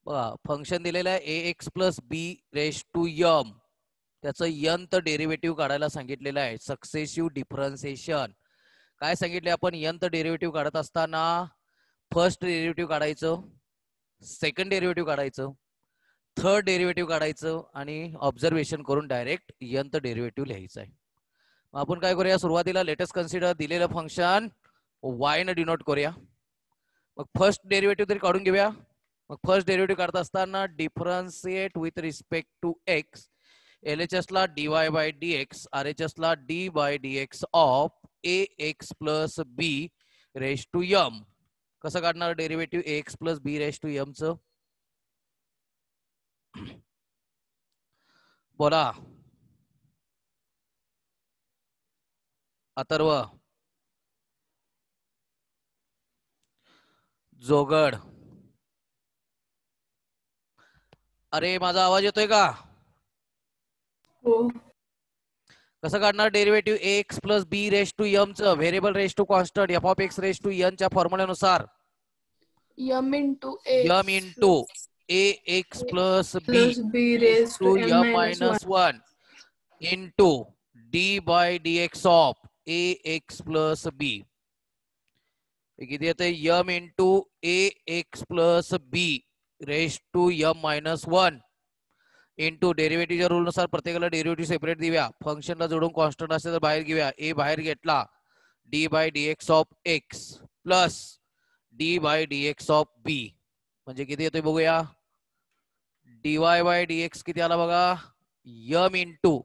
बघा फंक्शन दिलेलं आहे ए x plus b raise to M, त्याचं यंत डेरिव्हेटिव्ह काढायला सांगितलेलं आहे. सक्सेसिव्ह डिफरन्सिएशन काय सांगितले आपण, यंत डेरिव्हेटिव्ह काढत असताना फर्स्ट डेरिव्हेटिव्ह काढायचं, सेकंड डेरिव्हेटिव्ह काढायचं, थर्ड डेरिव्हेटिव्ह काढायचं आणि ऑब्झर्वेशन करून डायरेक्ट यंत डेरिव्हेटिव्ह लिहायचं आहे. मग आपण काय करूया, सुरुवातीला लेटेस्ट कन्सिडर दिलेलं फंक्शन वाय न डिनोट करूया. मग फर्स्ट डेरिव्हेटिव्ह तरी काढून घेऊया. मग फर्स्ट डेरिव्हेटिव्ह काढत असताना differentiate with respect to x, LHS ला dy बाय dx, RHS ला d bye dx of a x plus b raise to m. कसं काढणार derivative a x plus b raise to m च, बोला अथर्व, जोगड. अरे माझा आवाज येतोय का? हो. कसं काढणार derivative a x plus b raise to m च, variable raise to constant f of x raise to n च्या फॉर्म्युल्यानुसार m into m into a x plus b raise to to n m minus minus one into d by d x of a x plus b. किती येते, m into a x plus b raise to m minus one into डेरिव्हेटिव्हच्या rule नुसार प्रत्येकाला derivative separate देऊया, फंक्शनला जोडून constant असेल तर बाहेर घेऊया. ए बाहेर घेतला, d by d x of x plus d by d x of b म्हणजे किती येतोय बघूया, d y by d x किती आला बघा, m into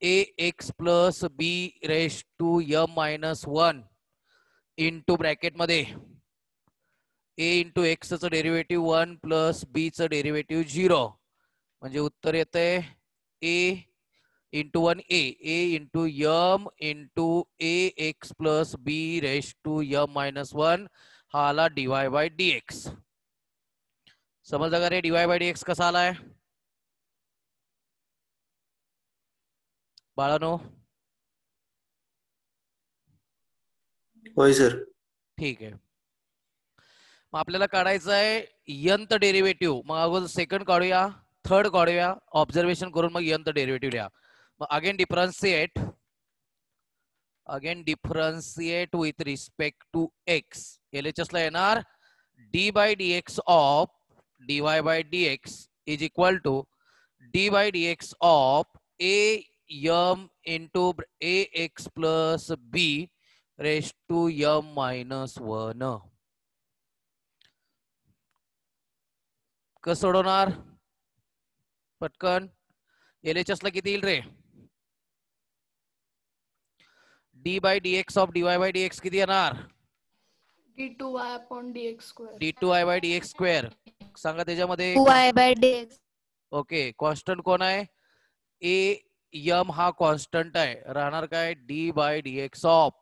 a x plus b raise to m minus one into bracket मध्ये a into एक्सचं derivative one plus b चं डेरिव्हेटिव्ह झिरो म्हणजे उत्तर येते a into one a into m into a x plus b raise to m minus one हा आला dy bye d x. समजलं का रे डीवाय बाय डी एक्स कसा आलाय बाळानो? होय सर. ठीक आहे. मग आपल्याला काढायचं आहे यंत डेरिव्हेटिव्ह. मग अगोदर सेकंड काढूया, थर्ड काढूया, ऑब्झर्वेशन करून मग यंत डेरिव्हेटिव्ह लिहा. मग again differentiate with respect to x. LHS ला येणार d by d x of d y by d x is equal to d by d x of a m into a x plus b raise to m minus one. कसं सोडवणार पटकन, LHS ला किती येईल रे, d by d x of d y by d x किती येणार, d2y upon dx square. D two y by d x square. सांगा त्याच्यामध्ये y by dx. Okay constant कोण आहे, ए यम हा कॉन्स्टंट आहे, राहणार काय d by d x of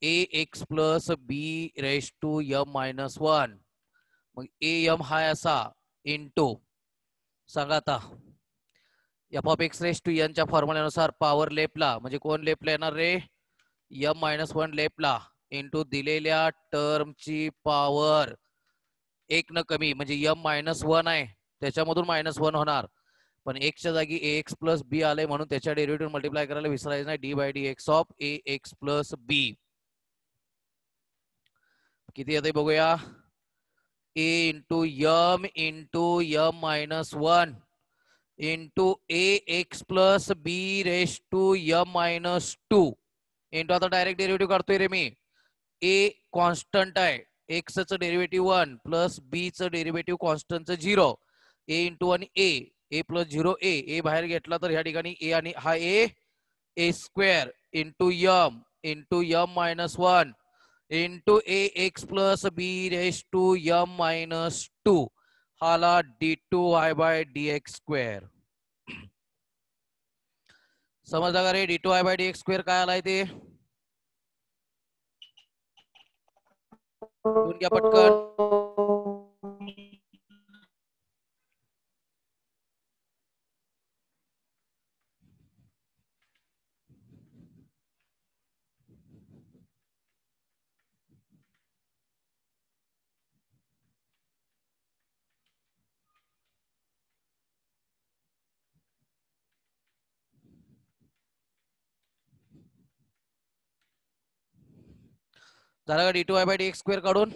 a x plus b raise to m minus one. मग ए m हा असा इंटू सांगा आता f of x raise to n च्या फॉर्म्युल्यानुसार पॉवर लेफ्टला म्हणजे कोण लेफ्टला येणार रे, यम मायनस वन लेफ्टला इंटू दिलेल्या टर्मची पॉवर एक न कमी म्हणजे यम मायनस वन आहे त्याच्यामधून मायनस वन होणार, पण एक्सच्या जागी ए एक्स प्लस बी आले म्हणून त्याच्या डेरिव्हेटिव्ह मल्टिप्लाय करायला विसरायचं नाही, d by d x of a x plus b किती येते बघूया, a into m minus one into a x plus b raise to m minus two into आता डायरेक्ट डेरिव्हेटिव्ह काढतोय रे मी, ए कॉन्स्टंट आहे एक्स चं डेरिव्हेटिव्ह वन प्लस बी चं डेरिव्हेटिव्ह कॉन्स्टंटचं zero, a into one a plus zero a बाहेर घेतला तर ह्या ठिकाणी ए आणि हा a square into m minus one into a x plus b raise to m minus two हाला d two y by d x square. समजला का रे, d two y by d x square काय आलाय ते घ्या पटकन. झाला का d2y बाय dx स्क्वेअर काढून?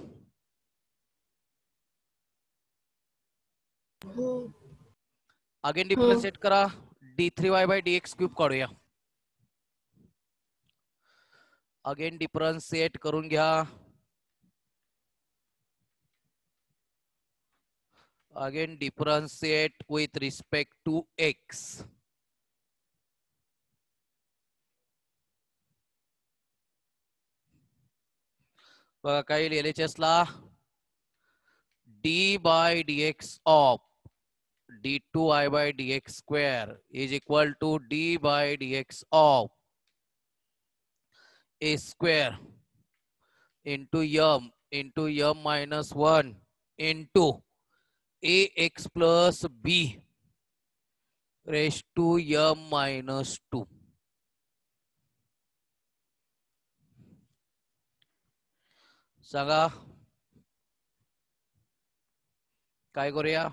अगेन डिफरन्शिएट करा, d3y बाय dx क्यूब काढूया. अगेन डिफरन्शिएट करून घ्या. Again differentiate with respect to x. बघा काय येईल LHS ला, d bye dx of d2y by dx square is equal to d bye dx of a square into m minus 1 into ax plus b raised to m minus 2. सांगा काय करूया?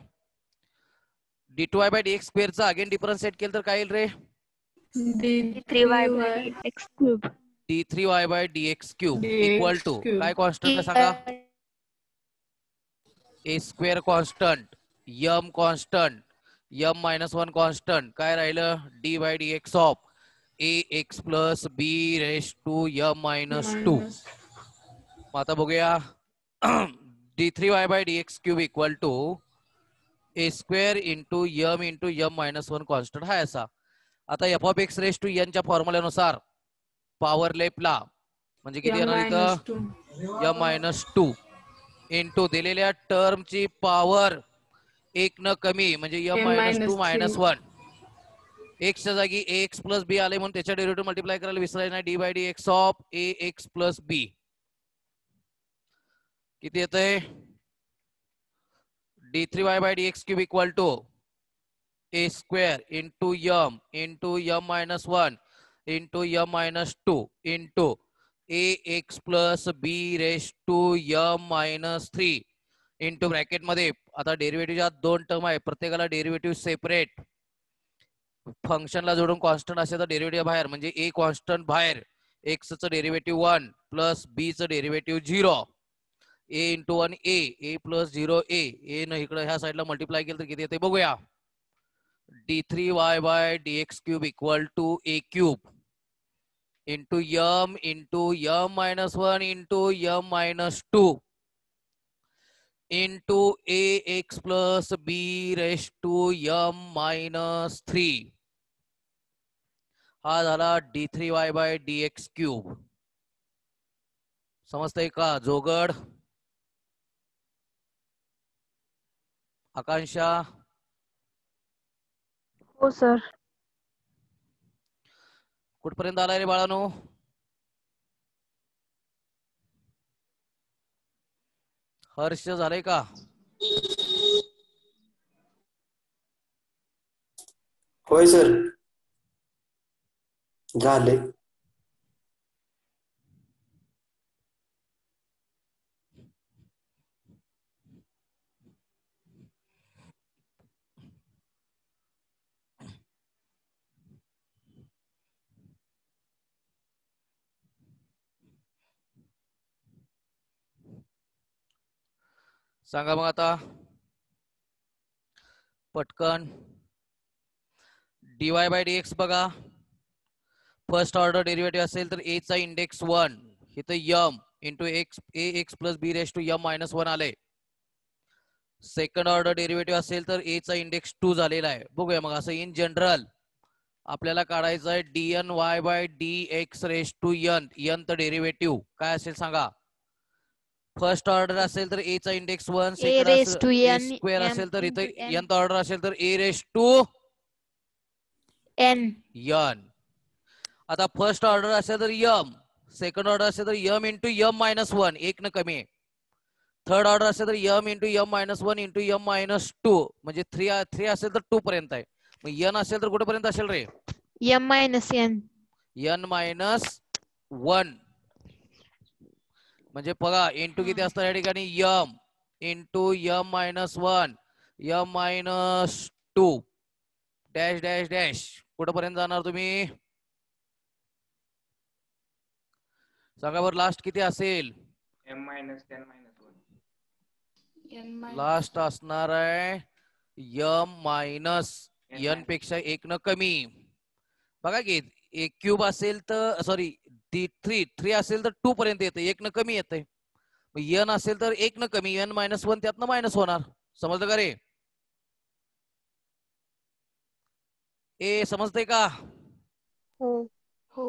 d2y by dx square चा again differentiate केलं तर काय येईल रे? d3y by dx cube. d3y by dx cube equal to काय कॉन्स्टंट आहे सांगा? a square constant, m constant, m minus 1 constant, काय राहिलं? d bye dx of ax plus b raise to m minus 2. आता बघूया d3y by dx cube equal to a square into m minus 1 constant हा असा. आता f of x raise to n च्या फॉर्म्युल्यानुसार power लेपला म्हणजे किती येणार इथं? m मायनस 2 इंटू दिलेल्या टर्मची पॉवर एक न कमी म्हणजे m मायनस 2 मायनस 1. x च्या जागी ax प्लस b आले म्हणून त्याच्या डेरिव्हेटिव्ह मल्टिप्लाय करायला विसरायचं नाही. d bye dx of ax plus b किती येतंय? d3y by dx cube equal to a square into m minus 1 into m minus 2 into ax plus b raise to m minus 3 into bracket मध्ये आता डेरिव्हेटिव्हच्या दोन term आहे, प्रत्येकाला derivative separate. फंक्शनला जोडून constant असेल तर डेरिव्हेटिव्ह बाहेर म्हणजे a कॉन्स्टंट बाहेर, x चं डेरिव्हेटिव्ह 1 प्लस b चं derivative 0. a into 1 a plus 0 a न इकडे ह्या साईडला मल्टिप्लाय केलं तर किती येते बघूया. d3y by dx cube equal to a cube into m minus 1 into m minus 2 into ax plus b raise to m minus 3. हा झाला d3y बाय dx क्यूब. समजतंय का जोगड? आकांक्षा? हो सर. कुठपर्यंत आलाय रे बाळानो? हर्ष झालंय का? होय सर झाले. सांगा मग आता पटकन. dy बाय dx बघा, फर्स्ट ऑर्डर डेरिव्हेटिव्ह असेल तर a चा इंडेक्स 1 इथं m into ax plus b raise to m minus 1 आले. सेकंड ऑर्डर डेरिव्हेटिव्ह असेल तर a चा इंडेक्स 2 झालेला आहे. बघूया मग असं इन जनरल आपल्याला काढायचं आहे dny by dx raise to n तर डेरिव्हेटिव्ह काय असेल सांगा? फर्स्ट ऑर्डर असेल तर a चा इंडेक्स 1, सेकंड स्क्वेअर असेल तर इथं nth ऑर्डर असेल तर a रेस टू n. आता फर्स्ट ऑर्डर असेल तर m, सेकंड ऑर्डर असेल तर m इंटू m मायनस 1 एक न कमी. थर्ड ऑर्डर असेल तर m into m minus 1 into m minus 2 म्हणजे 3 असेल तर 2 पर्यंत आहे. मग n असेल तर कुठेपर्यंत असेल रे? m मायनस n मायनस 1 म्हणजे बघा इंटू किती असतं या ठिकाणी m into m minus 1 m minus 2 dash dash dash कुठेपर्यंत जाणार तुम्ही सांगा बरं? लास्ट किती असेल? m minus 10 minus 1 लास्ट असणार आहे यम मायनस एन पेक्षा एक न कमी. बघा की एक क्यूब असेल तर सॉरी थ्री असेल तर 2 पर्यंत येते, एक न कमी येते. एन असेल तर एक न कमी, एन मायनस 1 त्यातनं मायनस होणार. समजलं का रे? ए समजतंय का? हो. हो.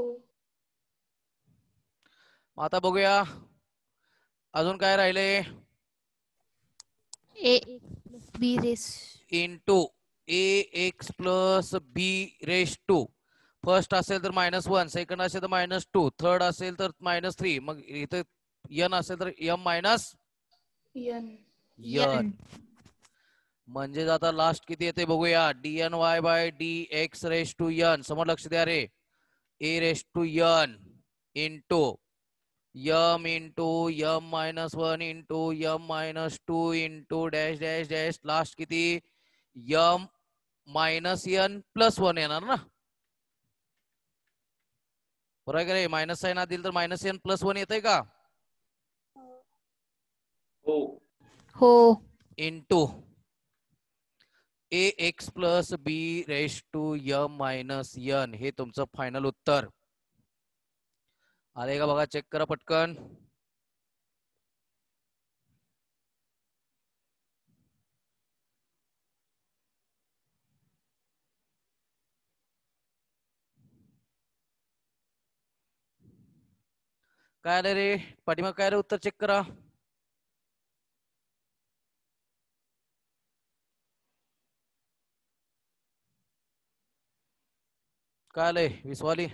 आता बघूया अजून काय राहिले. A b raise into a x plus b raise to. First असेल तर -1, सेकंड असेल तर -2, थर्ड असेल तर -3. मग इथं एन असेल तर एम मायनस एन. म्हणजे आता लास्ट किती येते बघूया. dn y by d x raise to n. समोर लक्ष द्या रे. A raise to n into m into m minus 1 into m minus 2 into dash dash dash. Last किती यम मायनस एन प्लस 1 येणार ना. बरोबर का रे? मायनस साइन आत दिलं तर मायनस एन प्लस 1 येतंय का? हो. हो. Into a x plus b raise to m minus n. हे तुमचं फायनल उत्तर आले का बघा, चेक करा पटकन. काय आलं रे पाठीमाग? काय रे उत्तर चेक करा. काय आलंय विसवाली?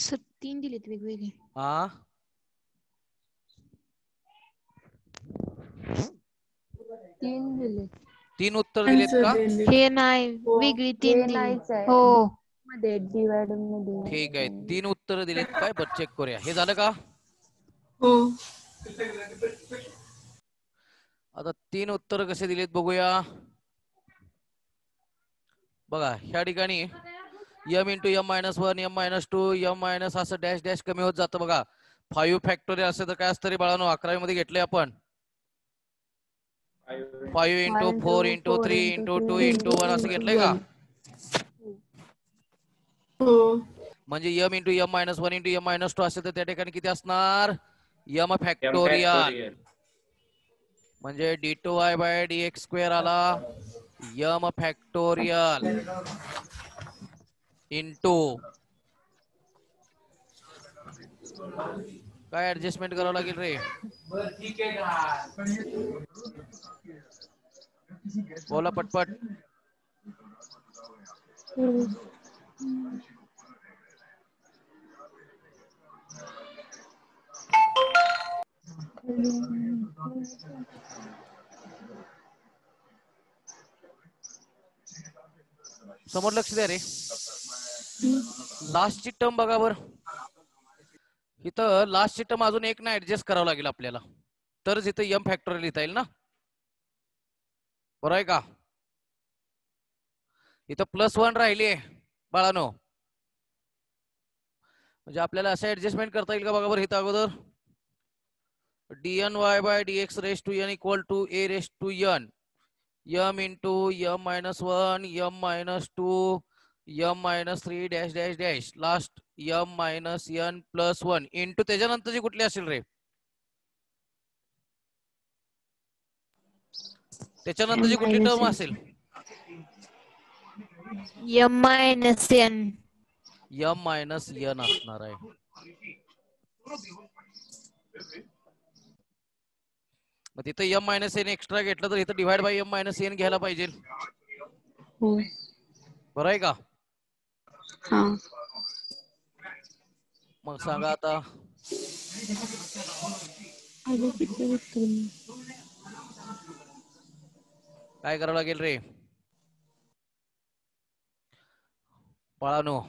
सर 3 दिलेत वेगवेगळे. हा 3 दिले. 3 उत्तर दिलेत का? हे नाही, हो. वेगळी हे 3 दिली. नाहीच आहे. हो. मध्ये डिवाइड मध्ये. ठीक आहे, 3 उत्तर दिलेत काय? बरं चेक करूया. हे झालं का? हो. आता 3 उत्तर कसे दिलेत बघूया. बघा ह्या ठिकाणी m into m minus 1, m minus 2, m minus असं डॅश डॅश कमी होत जातं बघा. 5 फॅक्टोरियल असेल तर काय असतं रे बाळांनो? 11वी मध्ये घेतले आपण. 5 इंटू 4 इंटू 3 इंटू 2 इंटू 1 असं घेतलंय का? म्हणजे m into m minus 1 into m minus 2 असेल तर त्या ठिकाणी किती असणार? M factorial. म्हणजे d2y बाय dx स्क्वेअर आला यम फॅक्टोरियल इंटू काय ऍडजस्टमेंट करावं लागेल रे? बोला पटपट. समोर लक्ष द्या रे. लास्टची टर्म बघा बर. इथं लास्टची टर्म अजून एक ना ऍडजस्ट करावं लागेल आपल्याला, तरच इथं यम फॅक्टोरियल लिहिता येईल ना. बरोबर आहे का? इथं +1 राहिली बाळानो. म्हणजे आपल्याला असं ऍडजस्टमेंट करता येईल का बघा बरं. इथं अगोदर dn y by dx raise to n equal to a raise to n m into m minus 1 m minus 2 m minus 3 dash dash dash. Last m minus n plus 1 into त्याच्यानंतरची कुठली असेल रे? त्याच्यानंतरची कुठली टर्म असेल? M minus n. M minus n असणार आहे. मग तिथं यम मायनस एन एक्स्ट्रा घेतलं तर इथं divide by m minus n घ्यायला पाहिजे. बरं आहे का? मग सांगा आता. काय करावं लागेल रे बाळानो?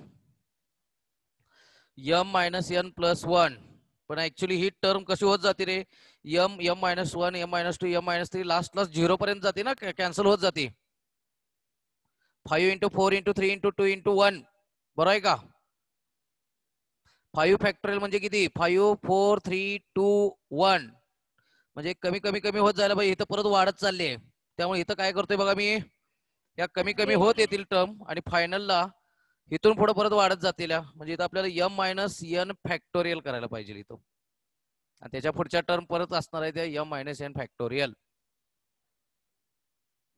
यम मायनस एन प्लस 1 पण ऍक्च्युली ही टर्म कशी होत जाते रे, एम -1 M-2 M-3 लास्टला 0 पर्यंत जाते ना, कॅन्सल होत जाते. 5 × 4 × 3 × 2 × 1 बरोबर आहे का. 5 फॅक्टोरियल म्हणजे किती, 5 4 3 2 1 म्हणजे कमी कमी कमी होत जायला पाहिजे. इथं परत वाढत चालली आहे. त्यामुळे इथं काय करतोय बघा मी, या कमी कमी होत येतील टर्म आणि फायनलला इथून पुढे परत वाढत जातील. म्हणजे इथं आपल्याला M - n फॅक्टोरियल करायला पाहिजे इथं, आणि त्याच्या पुढच्या टर्म परत असणार आहे त्या M - n फॅक्टोरियल.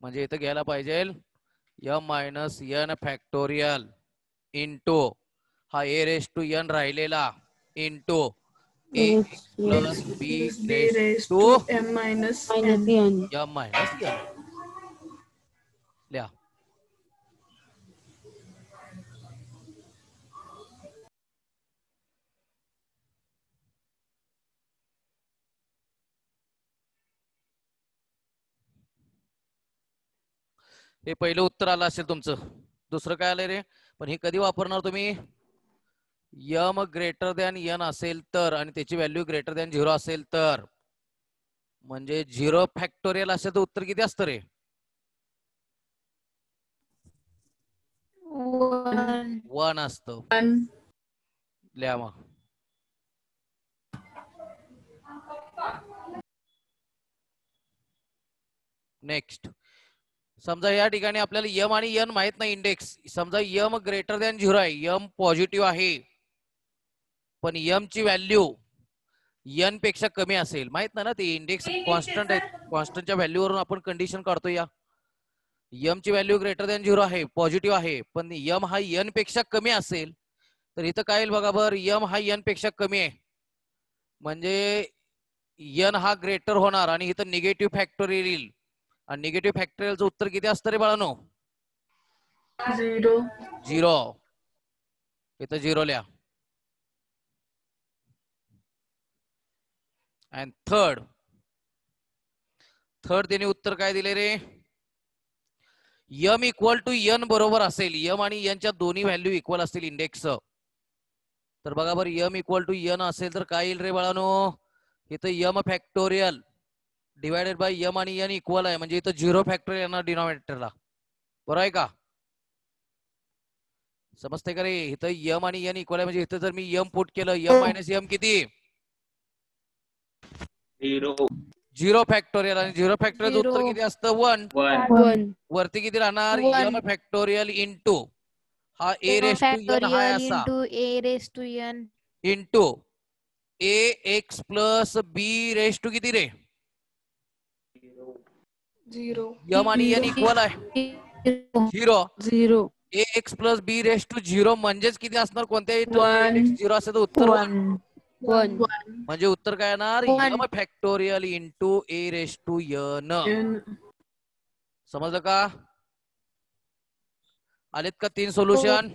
म्हणजे इथं घ्यायला पाहिजे M - n फॅक्टोरियल इंटू हा A⁻n राहिलेला into X AX plus plus B B raise raised to to M minus minus n. n. M - n लिहा. हे पहिलं उत्तर आलं असेल तुमचं. दुसरं काय आलंय रे, पण हे कधी वापरणार तुम्ही, M > n असेल तर, आणि त्याची व्हॅल्यू > 0 असेल तर. म्हणजे 0 फॅक्टोरियल असेल तर उत्तर किती असतं रे, 1 असतं. 1. लिहा मग. नेक्स्ट, समजा या ठिकाणी आपल्याला M आणि n माहित नाही इंडेक्स. समजा M > 0 आहे, M पॉझिटिव्ह आहे, पण M ची व्हॅल्यू n पेक्षा कमी असेल. माहित नाही ना, ते इंडेक्स कॉन्स्टंट आहेत, कॉन्स्टंटच्या व्हॅल्यूवरून आपण कंडिशन काढतो. या M ची व्हॅल्यू > 0 आहे, पॉझिटिव्ह आहे, पण M हा n पेक्षा कमी असेल तर इथं काय येईल बघा बर, M हा n पेक्षा कमी आहे म्हणजे n हा ग्रेटर होणार आणि इथं निगेटिव्ह फॅक्टोरियल येईल. आणि निगेटिव्ह फॅक्टोरियलचं उत्तर किती असतं रे बाळांनो, 0. 0. इथं 0 लिहा. अँड थर्ड त्याने उत्तर काय दिले रे, M = n बरोबर असेल, M आणि n च्या दोन्ही व्हॅल्यू इक्वल असतील इंडेक्स. तर बघा बरं, M = n असेल तर काय येईल रे बाळांनो, इथं M factorial divided bye M आणि n इक्वल आहे, म्हणजे इथं 0 फॅक्टोरियल येणार डिनॉमिनेटरला. बरोबर आहे का, समजते का रे. इथं M आणि n इक्वल आहे, म्हणजे इथं जर मी M पुट केलं, M - m किती, 0 फॅक्टोरियल, आणि 0 फॅक्टोरियल उत्तर 0 किती असतं, 1. 1. वरती किती राहणार, 1 M फॅक्टोरियल इंटू हा A⁻n हाय फॅक्टोरियल असा into A⁻n into AX plus B किती रे, 0. M आणि n इक्वल आहे 0. 0. AX प्लस B 0 म्हणजेच किती असणार, कोणत्याही टर्मचं 1. इंडेक्स 0 असेल तर उत्तर 1. 1. 1. म्हणजे उत्तर काय येणार, 1 M factorial into A⁻n. n. समजलं का, आलेत का 3 सोल्युशन.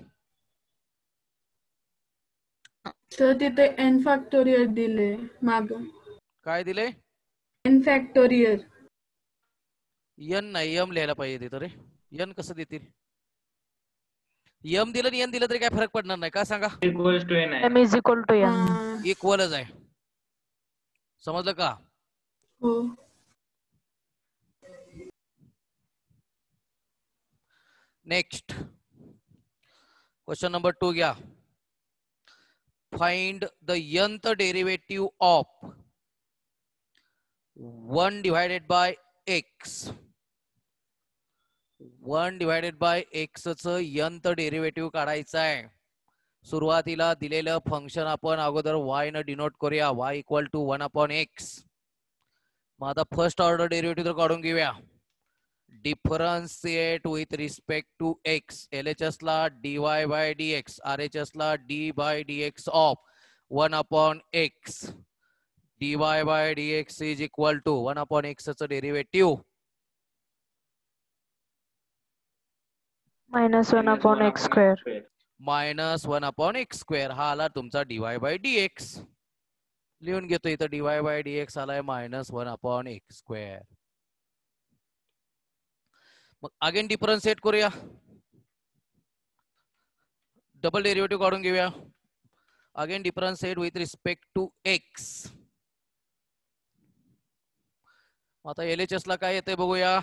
तर तिथे n फॅक्टोरियल दिले माग. काय दिले, n फॅक्टोरियल. n नाही, M लिहायला पाहिजे तिथं रे. n कसं देतील, M दिलं आणि n दिलं तरी काय फरक पडणार नाही का, सांगा, M = n. इक्वलच आहे. समजलं का. हो. नेक्स्ट क्वेश्चन नंबर 2 घ्या. Find the nth derivative of 1 divided by x. 1 divided by x च nth डेरिवेटिव्ह काढायचं आहे. सुरुवातीला दिलेलं फंक्शन आपण अगोदर y न डिनोट करूया, y = 1/x. मग आता फर्स्ट ऑर्डर डेरिवेटिव्ह तर काढून घेऊया. Differentiate with respect to x. LHS ला dy/dx, RHS ला d/dx of 1/x. dy/dx is equal to 1/x च डेरिवेटिव्ह -1/x². -1/x². हा आला तुमचा dy/dx. लिहून घेतो इथं, dy/dx आलाय -1/x². मग अगेन डिफरन्शिएट करूया, डबल डेरिवेटिव्ह काढून घेऊया. Again differentiate with respect to x. आता LHS ला काय येते बघूया.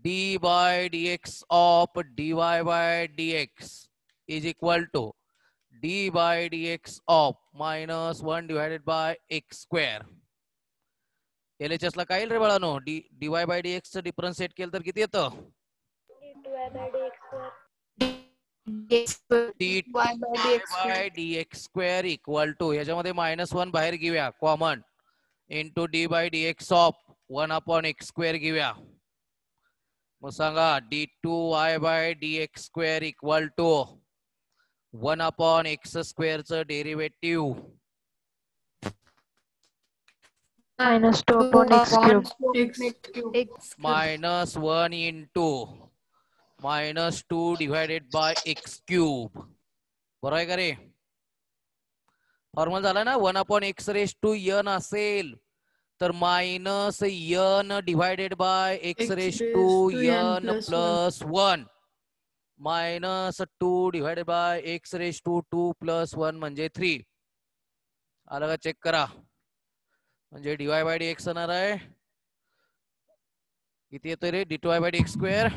D by d x of dy by dx is equal to d by d x of -1 divided by x square. LHS ला काय येईल रे बाळानो. dy बाय dx चं डिफरन्शिएट केलं तर किती येतं. dy by dx square equal to याच्यामध्ये -1 बाहेर घेऊया common into d by d x of 1/x square घेऊया. मग सांगा d2y by dx square equal to 1/x square चं derivative -2 upon x cube. -1 into -2 divided by x cube. बरोबर आहे का रे. फॉर्म्युला झाला ना. 1/x रेस टू n असेल तर -n divided by x raise to n plus 1 -2 divided by x raise to 2 plus 1 म्हणजे 3. आलं का चेक करा. म्हणजे dy बाय dx येणार आहे किती येतोय रे. dy by dx square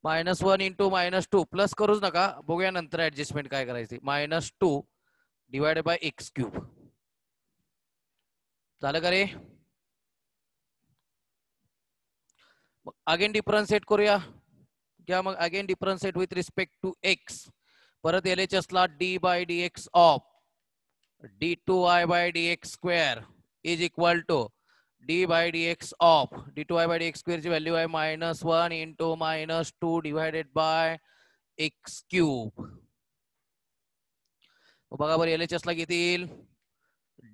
-1 into -2 plus करूच नका. बघूया नंतर ऍडजस्टमेंट काय करायची. -2 डिवायडेड बाय एक्स क्यूब. झालं का रे. अगेन डिफरन्शिएट करूया. क्या मग again differentiate with respect to x. परत LHS ला d by d x of d2y by dx square is equal to d by dx of d2y by dx square ची value आहे -1 into -2 divided by x cube. बघा बरं LHS ला किती येईल.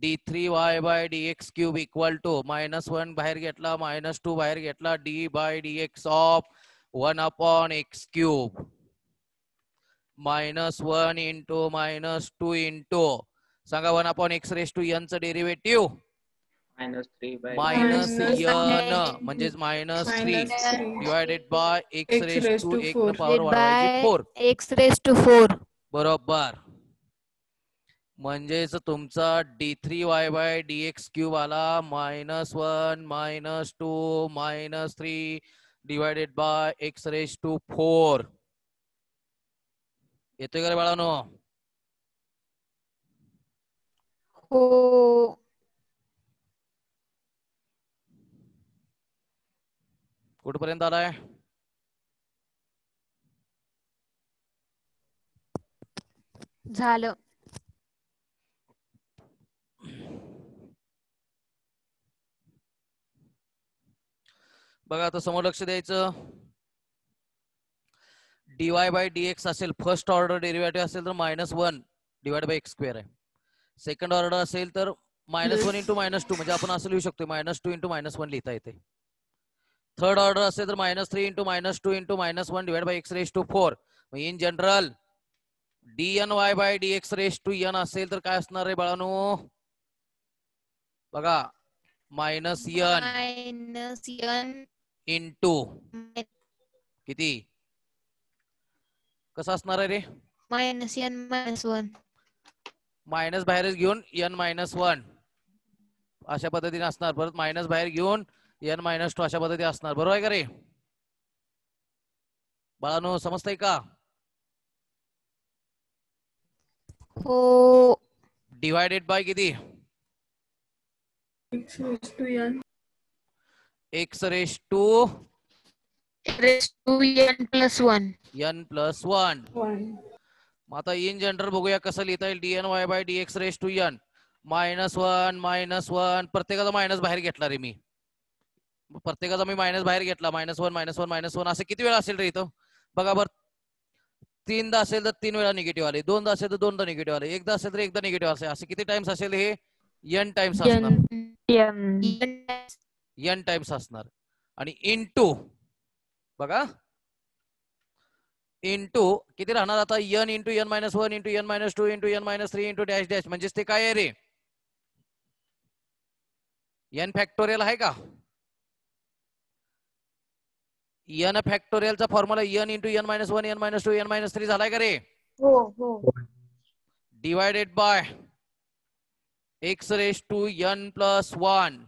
d3y by dx cube equal to -1 बाहेर घेतला -2 बाहेर घेतला d by dx of 1/x cube -1 into -2 into सांगा 1/x रेस टू n चं डेरिव्हेटिव्ह -3 by -n म्हणजेच -3 divided by x raise to 1 न पॉवर वाढवायची 4. x raised to 4. बरोबर. म्हणजेच तुमचा d3y बाय dx क्यूब आला -1 -2 -3 divided by x raise to 4. येतोय का रे बाळानो. हो. कुठपर्यंत आलाय. झालं. बघा आता समोर लक्ष द्यायचं. dy बाय dx असेल फर्स्ट ऑर्डर डेरिव्हेटिव्ह असेल तर -1 डिवाइड बाय एक्स स्क्वेअर आहे. सेकंड ऑर्डर असेल तर -1 इंटू -2 म्हणजे आपण असं लिहू शकतो -2 इंटू -1 लिहिता येते. थर्ड ऑर्डर असेल तर -3 into -2 into -1 divide by x raise to 4. In general dny by dx raise to n असेल तर काय असणार आहे बाळांनो. बघा -n इंटू किती कसं असणार आहे रे. -n-1 मायनस बाहेर घेऊन n-1 अशा पद्धतीने असणार. परत मायनस बाहेर घेऊन n-2 अशा पद्धतीने असणार. बरोबर आहे का रे बाळांनो. समजतंय का. हो. डिवायडेड बाय किती x raised to n. x raise to raised to n plus 1. n plus 1. 1. आता इन जनरल बघूया कसं लिहिता येईल. dny by dx raise to n -1 प्रत्येकाचा मायनस बाहेर घेतला रे मी. प्रत्येकाचा मी मायनस बाहेर घेतला -1 असं किती वेळा असेल रे इथं. बघा बर 3दा असेल तर 3 वेळा निगेटिव्ह आले. 2दा असेल तर 2दा निगेटिव्ह आले. 1दा असेल तर 1दा निगेटिव्ह असेल. असे किती टाइम्स असेल हे n टाइम्स असणार. n टाइम्स असणार. आणि इंटू बघा इंटू किती राहणार आता n into n-1 into n-2 into n-3 into dash dash म्हणजेच ते काय आहे रे n फॅक्टोरियल आहे का. एन फॅक्टोरियलचा formula n into n minus one n minus two n minus three झालाय का रे? हो हो. Divided by x raise to n plus one.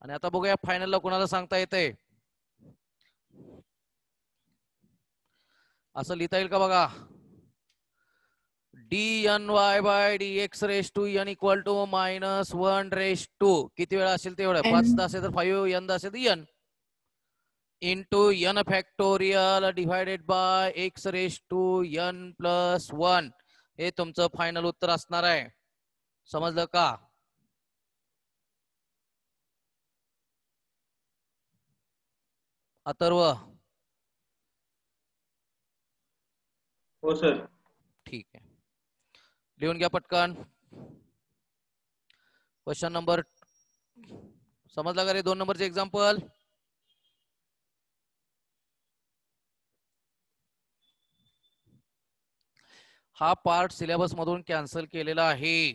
आणि आता बघूया फायनलला कोणाला सांगता येते. असं लिहिता येईल का बघा. D n y by d x raise to n equal to minus one raise to. किती वेळा असेल तेवढं, 5 असेल तर 5, एन असेल तर n into n factorial divided by x raise to n plus one. हे तुमचं फायनल उत्तर असणार आहे. समजलं का? अथर्व? हो सर. ठीक आहे, लिहून घ्या पटकन. क्वेश्चन नंबर समजला का रे? 2 नंबरचे एक्झाम्पल. हा पार्ट सिलेबस मधून कॅन्सल केलेला आहे,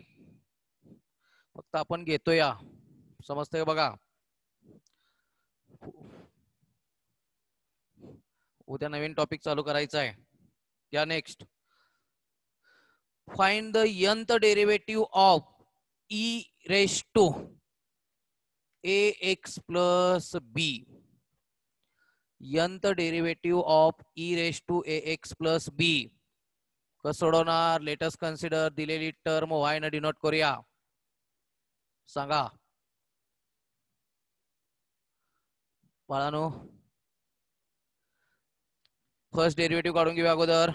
फक्त आपण घेतोय. समजतंय बघा. उद्या नवीन टॉपिक चालू करायचा आहे. या next. Find the nth derivative of e raise to ax plus b. nth derivative of e raise to ax plus b. कसं सोडवणार? Let's consider. दिलेली टर्म y न डिनोट करूया. सांगा बाळांनो. फर्स्ट डेरिवेटिव्ह काढून घेऊया अगोदर.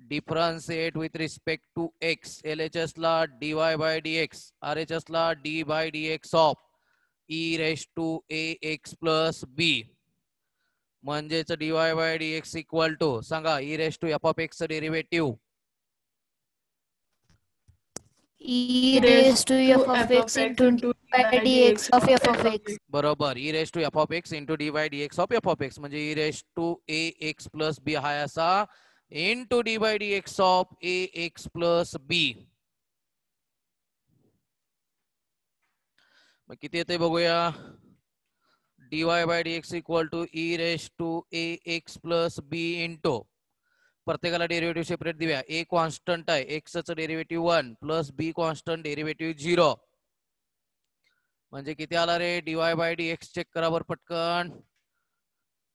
Differentiate with respect to x. LHS ला dy बाय dx, RHS ला d bye dx of e raise to ax plus b. म्हणजेच dy by dx equal to, सांगा, e raise to f of x derivative. E raised to f of x into d by dx of f of x. बरोबर. e raise to f of x into dy dx of f of x. म्हणजे e raise to ax plus b हा असा into d by d x of a x plus b. मग किती येते बघूया. D y by d x equal to e raise to a x plus b into, प्रत्येकाला derivative separate देऊया. A constant आहे, एक्सचं derivative 1 plus b constant derivative 0. म्हणजे किती आला रे? D y by d x check करा बर पटकन.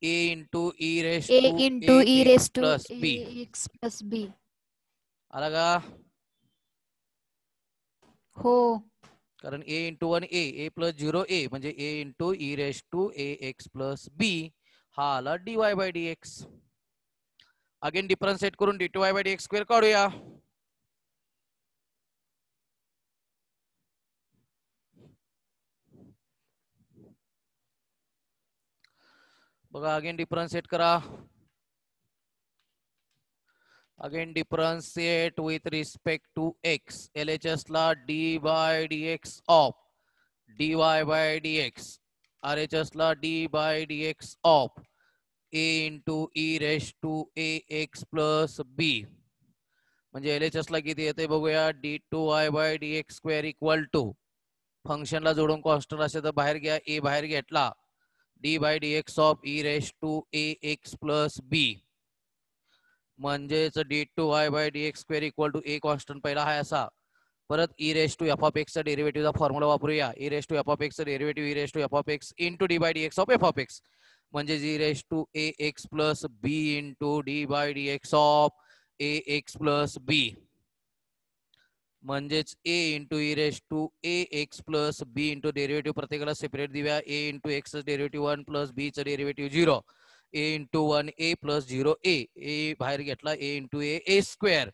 A into e raise A to into e a raised to plus b. ax plus b. आला का? हो. कारण ए इंटू 1 ए प्लस 0 ए म्हणजे a into e raise to a x plus b. हा आला d y by d x. Again differentiate करून d two y by d x square काढूया. बघा अगेन डिफरन्शिएट करा. Again differentiate with respect to x. LHS ला d by d x of d y by d x, RHS ला d by d x of a into e raise to a x plus b. म्हणजे LHS ला किती येते बघूया. D two y by d x square equal to, फंक्शनला जोडून constant असेल तर बाहेर घ्या, ए बाहेर घेतला, d by d x of e raise to a x plus b. म्हणजेच d two y by d x square equal to a constant पहिला आहे असा. परत e raise to f of एक्सचा डेरिव्हेटिव्हचा फॉर्म्युला वापरूया. E raise to f of एक्सचा derivative e raise to f of x into d by d x of f of x. म्हणजे e raise to a x plus b into d by d x of a x plus b. म्हणजेच a into e raise to a x plus b into derivative प्रत्येकाला separate देऊया. A into x derivative 1 plus b चं derivative 0. A into 1 a plus 0 a बाहेर घेतला, a into a square.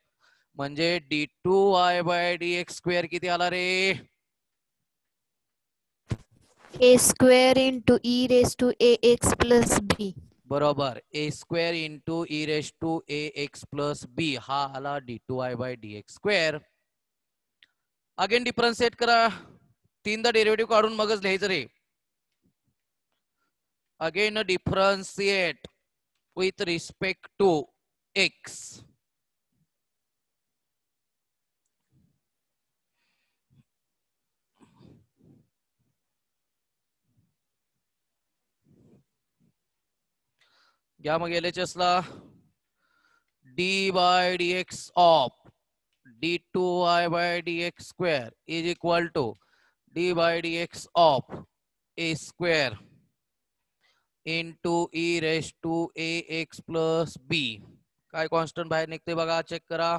म्हणजे d two y by d x square किती आला रे? A square into e raised to ax plus b. बरोबर. A square into e raise to a x plus b हा आला d two y by d x square. Again differentiate करा. 3दा derivative काढून मगच लिहायचं रे. Again differentiate with respect to x. घ्या मग LHS ला d by dx of d2y by dx square is equal to d by dx of a square into e raised to ax plus b. काय constant बाहेर निघते बघा, check करा.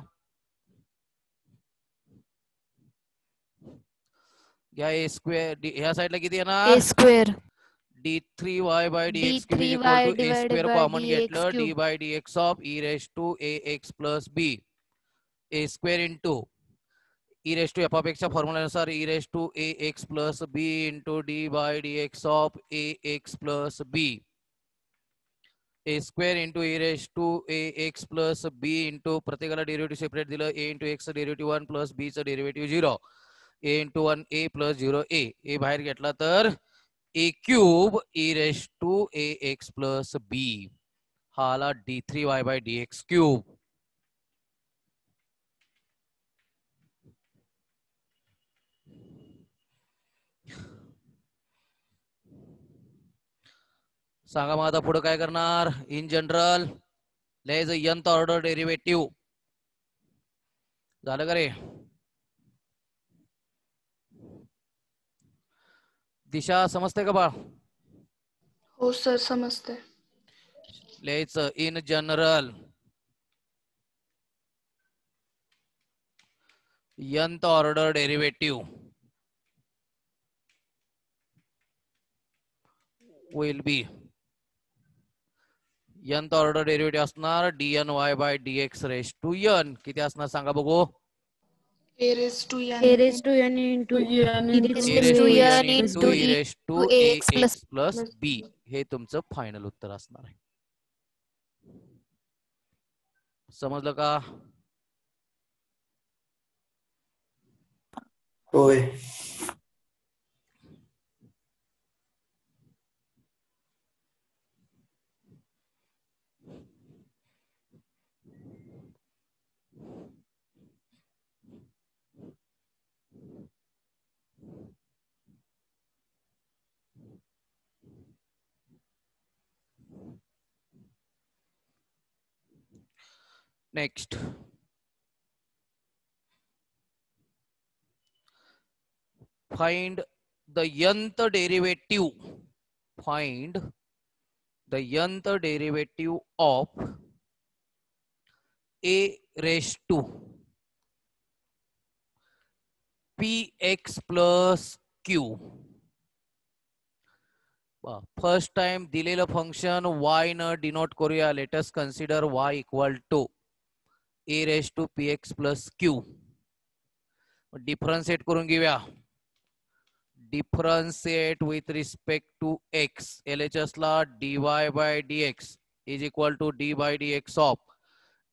घ्या ए square, ह्या साईडला किती येणार? A square. d3y by dx cube is equal to a square common घेतलं d by dx of e raised to ax plus b. a square into e raised to f of x च्या फॉर्म्युल्यानुसार e raised to ax plus b into d by dx of ax plus b. a square into e raised to ax plus b into प्रत्येकाला derivative separate दिलं. a into x चं derivative 1 plus b चं derivative 0. a into 1 a plus 0 a बाहेर घेतला तर a cube e raised to ax plus b. हा आला d3y by dx cube. सांगा मग आता पुढे काय करणार. इन जनरल लिहायचं nth ऑर्डर डेरिव्हेटिव्ह. झालं का रे? दिशा समजते का बाळ? हो सर समजते. लिहायचं in general nth order derivative will B nth order derivative असणार dny by dx raised to n. किती असणार सांगा बघू. a raised to n A raised to n into n e into raised a raised to to n n into into e e raised to to ax plus ax plus b. हे तुमचं final उत्तर असणार आहे. समजलं का? होय. Next find the nth derivative. Find the nth derivative of a raised to px plus q. First time दिलेलं function y न डिनोट करूया. Let us consider y equal to a raised to px plus q. Differentiate करून घेऊया. Differentiate with respect to x. LHS ला dy by dx is equal to d by dx of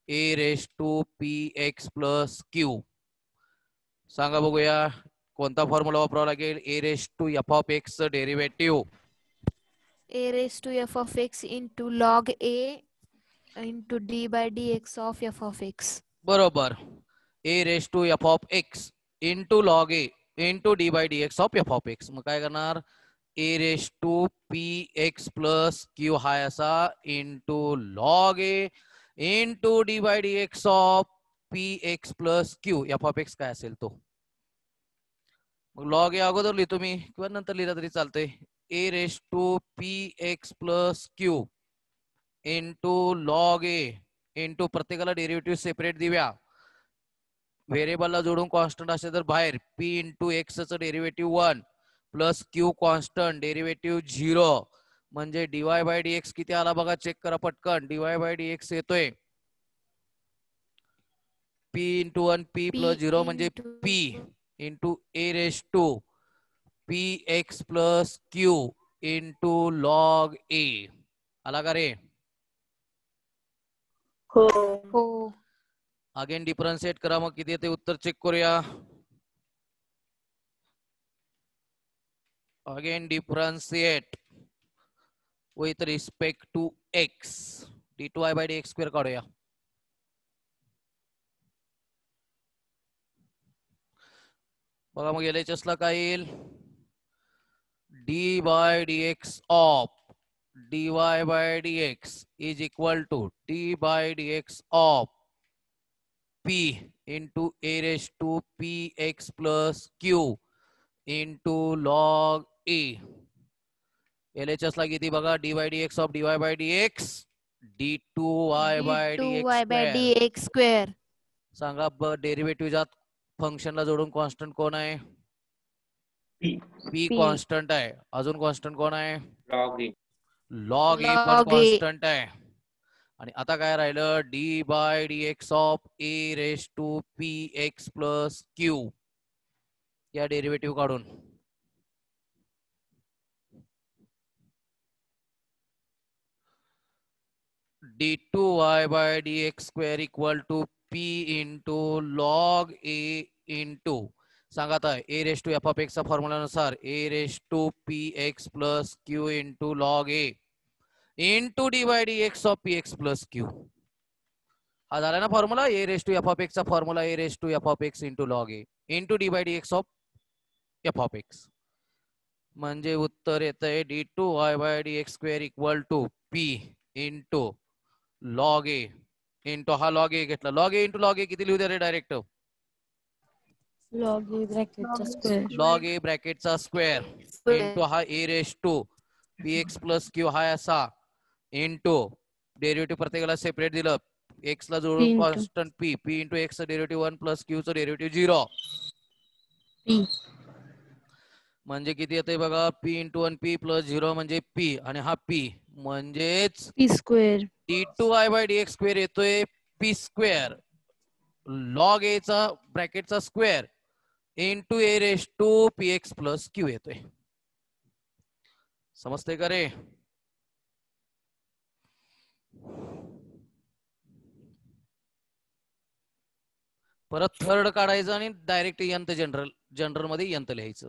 a raised to px plus q. सांगा बघूया कोणता formula वापरावा लागेल. a raised to f of x चं derivative a raised to f of x into log a into d by dx of f of x. बरोबर. a raised to f of x into log a into d by dx of f of x. मग काय करणार. a raised to px plus q हा असा into log a into d by dx of px plus q. f of x काय असेल तो. मग log a अगोदर लिहितो मी किंवा नंतर लिहिला तरी चालतंय. a raised to px plus q into log a into प्रत्येकाला डेरिव्हेटिव्ह सेपरेट देऊया. व्हेरिएबलला जोडून कॉन्स्टंट असेल तर बाहेर p इंटू x चं derivative 1 plus q constant derivative 0 म्हणजे dy बाय dx किती आला बघा. चेक करा पटकन. dy बाय dx येतोय p इंटू 1 p प्लस 0 म्हणजे p into a raise to px plus q into log a. आला का रे. हो. हो. अगेन डिफरन्शिएट करा. मग किती येते उत्तर चेक करूया. Again differentiate with respect to x. d2y by dx square काढूया. बघा मग LHS ला काय येईल. d by dx of dy by dx is equal to d by dx of p into a raised to px plus q into log a. LHS ला किती बघा dy dx of dy by dx d2y by dx d2y by square. dx square. सांगा डेरिव्हेटिव्हच्या फंक्शनला जोडून constant कोण आहे? P. P P. Constant आहे. अजून कॉन्स्टंट कोण आहे? Log A. लॉग ए पण Log A. कॉन्स्टंट आहे. आणि आता काय राहिलं? D by d x of a raise to p x plus q. या डेरिव्हेटिव्ह काढून d2y by dx square equal to p into log a into सांगा आता a raise to f of x चा फॉर्म्युलानुसार a raise to p x plus q into log a into d by d x of p x plus q. हा झाला ना formula. A raise to f of x चा formula a raise to f of x into log a into d by d x of f of x. म्हणजे उत्तर येतंय d2y by d x square equal to p into log a into हा log a घेतला. Log a into log a किती लिहू द्या रे direct? Log A bracketचा square. लॉग ए ब्रॅकेटचा स्क्वेअर इंटू हा a raise to p x plus q हा असा इंटू डेरिव्हेटिव्ह प्रत्येकाला सेपरेट दिलं. एक्स ला जोडून constant p p into x derivative 1 plus q चं डेरिव्हेटिव्ह 0. P. म्हणजे किती येतंय बघा? पी इंटू 1 पी प्लस 0 म्हणजे पी आणि हा पी म्हणजेच P square. d2y by dx square येतोय पी स्क्वेअर लॉग ए चा ब्रॅकेटचा square into a raise to p x plus q येतोय. समजतंय का रे? परत थर्ड काढायचं आणि डायरेक्ट यंत जनरल मध्ये यंत लिहायचं.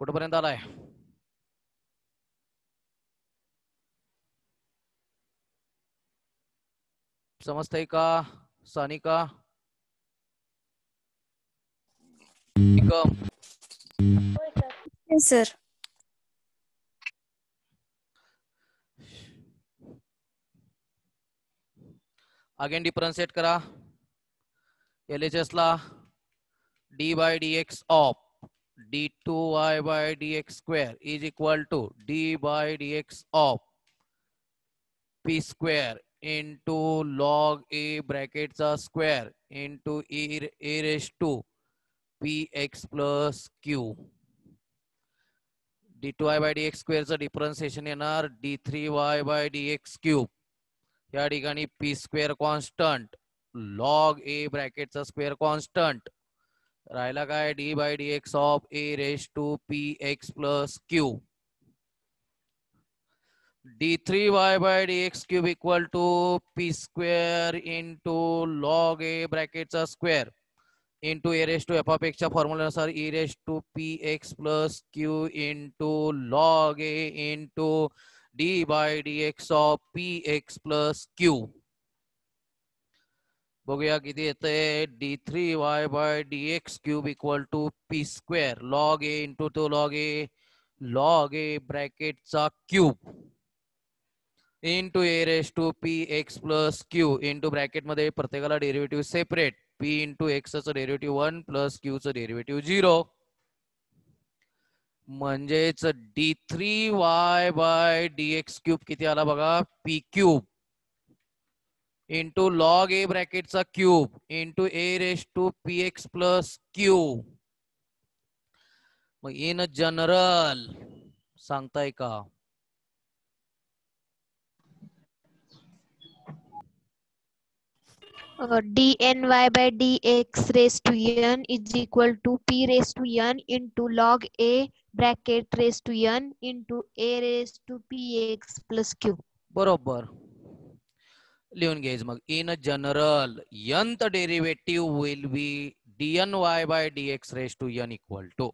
कुठपर्यंत आलाय? समजतंय का Sanika? Yes, sir. Again differentiate करा. LHS ला d by d x of d2y by dx square is equal to d by d x of p square into log a ब्रॅकेटचा square into a raise to p x plus q. d2y by dx स्क्वेअरचं differentiation येणार d3y by dx cube. या ठिकाणी p square constant log a ब्रॅकेटचा square constant राहिला काय? D by d x of a raise to p x plus q. d3y by dx cube equal to p square into log a ब्रॅकेटचा square into a raise to f of एक्सच्या फॉर्म्युलानुसार e raise to p x plus q into log a into d by d x of p x plus q. बघूया किती येतंय. d3y by dx cube equal to p square log a into तो log a ब्रॅकेटचा cube into a raise to p x plus q into bracket मध्ये प्रत्येकाला derivative separate p into एक्सचं derivative 1 plus क्यूचं derivative 0. म्हणजेच d3y by dx cube किती आला बघा? P cube into log a ब्रॅकेटचा cube into a raise to p x plus q. मग इन जनरल सांगताय का? dny by dx raised to n is equal to p raised to n into log a bracket raised to n into a raised to px plus q. बरोबर लिहून घ्यायचं. मग in general nth derivative will be dny by dx raise to n equal to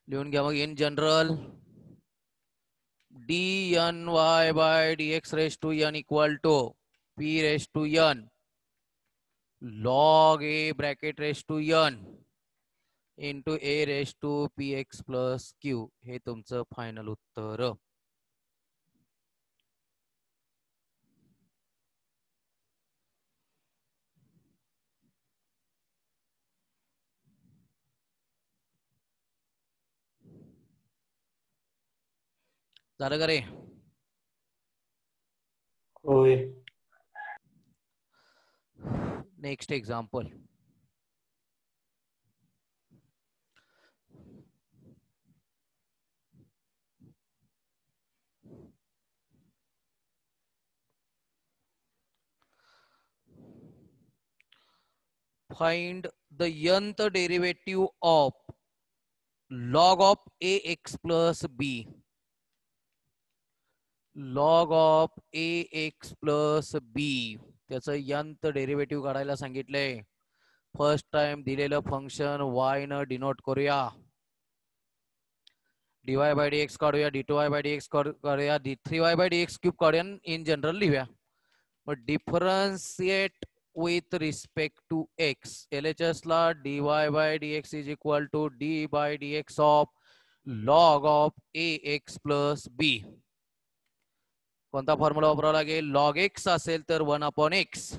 लिहून घ्या. मग in general dny by dx raised to n equal to p raised to n log a bracket raised to n into a raised to px plus q. हे तुमचं final उत्तर. झालं का रे? होय. Next example. Find the nth derivative of log of ax plus b. Log of ax plus b त्याचं nth derivative काढायला सांगितलंय. First time दिलेलं फंक्शन y न डिनोट करूया. dy बाय dx काढूया, d2y बाय dx काढूया, d3y बाय dx क्यूब काढूया, in general लिहूया. मग differentiate with respect to x. LHS ला dy by dx is equal to d by dx of log of ax plus b. कोणता formula वापरावा लागेल? log x असेल तर 1 upon x.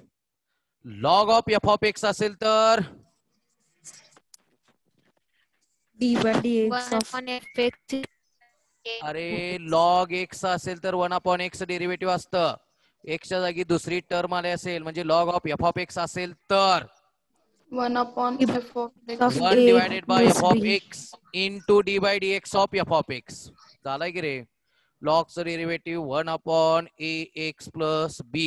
log of f of x असेल तर d by dx 1 of upon fx. अरे log x असेल तर 1 upon x डेरिव्हेटिव्ह असतं. x च्या जागी दुसरी टर्म आली असेल म्हणजे log of f of x असेल तर 1 upon f of x. of 1 a divided by plus f of b. x into d by dx of f of x. झालाय की रे? logचं derivative 1 upon ax plus b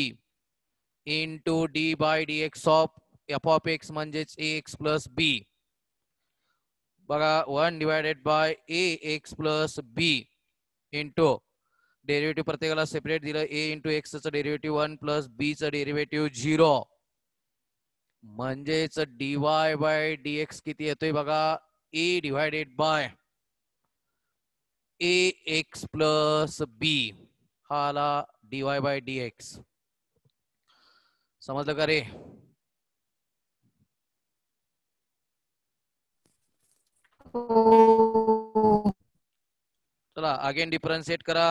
into d by dx of f of x म्हणजेच ax plus b. बघा 1 divided by ax plus b into derivative प्रत्येकाला separate दिलं. a into x चं derivative 1 plus b चं derivative 0 म्हणजेच dy by dx किती येतोय बघा? a divided by ax plus b हा आला dy by dx. समजलं का रे? Oh. चला अगेन डिफरन्शिएट करा.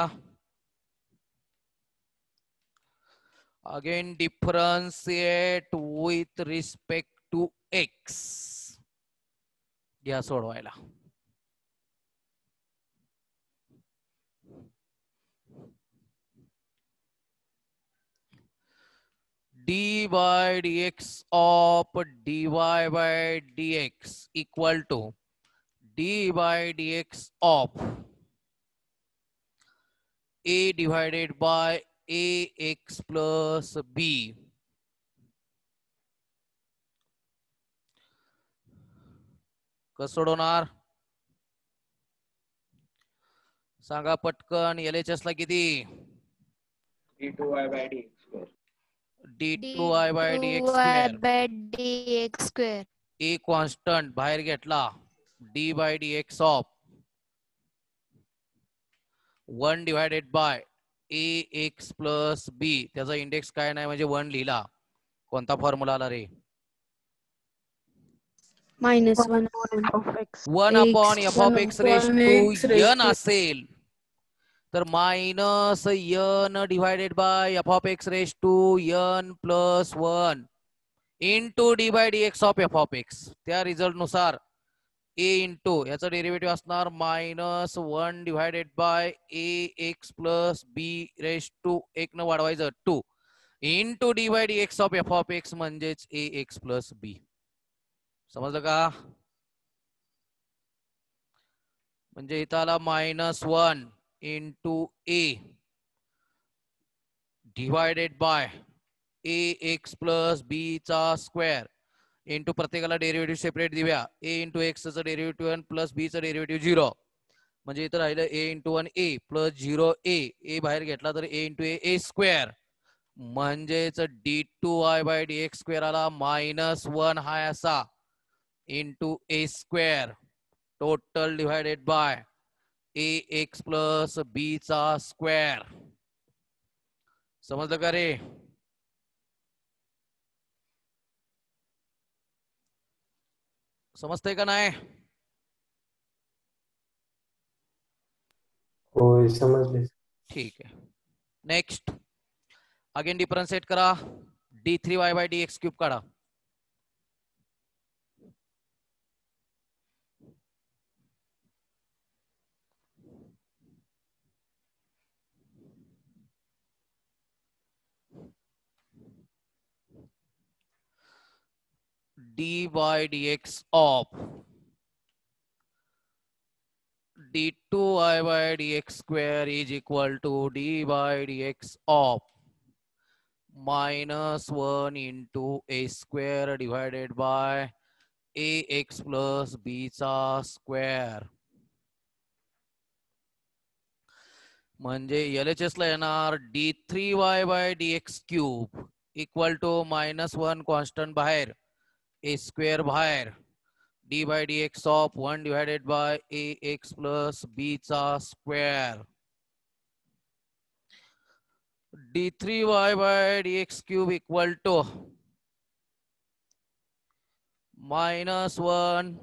Again differentiate with respect to x. घ्या सोडवायला. d by dx of dy by dx equal to d by dx of a divided by ax plus b. कसं सोडवणार सांगा पटकन. LHS ला किती? d2y by dx square. d2y by dx d2y square. by dx square. a constant बाहेर घेतला. d by dx of 1 divided by ax plus b. त्याचा index काय नाही म्हणजे 1 लिहिला. कोणता फॉर्म्युला आला रे? minus 1 upon x. 1 upon f of x raised to n असेल तर minus n divided bye f of x raised to n plus 1 into d by dx of f of x. त्या result नुसार a into याचा derivative असणार minus 1 divided bye ax plus b raised to 1 न वाढवायचं 2 into d by dx of f of x म्हणजेच ax plus b. समजलं का? म्हणजे इथं आला -1 into a divided by ax plus b चा स्क्वेअर इंटू प्रत्येकाला डेरिव्हेटिव्ह सेपरेट देऊया. a इंटू x चं डेरिव्हेटिव्ह 1 प्लस b चं डेरिव्हेटिव्ह 0 म्हणजे इथं राहिलं a into 1 a plus 0 a बाहेर घेतला तर a इंटू a स्क्वेअर म्हणजेच d2y बाय dx स्क्वेअर आला -1 हा असा into a square total divided by ax plus b चा स्क्वेअर. समजलं का रे? समजतंय का नाही? होय समजले. ठीक आहे. नेक्स्ट अगेन डिफरन्शिएट करा. d3y बाय dx क्यूब काढा. d by dx of d2y by dx square is equal to d by dx of -1 into a square divided by ax plus b चा स्क्वेअर. म्हणजे LHS ला येणार d3y by dx cube equal to -1 constant बाहेर, a square बाहेर, d by dx of 1 divided by ax plus b चा square. d3y by dx cube equal to -1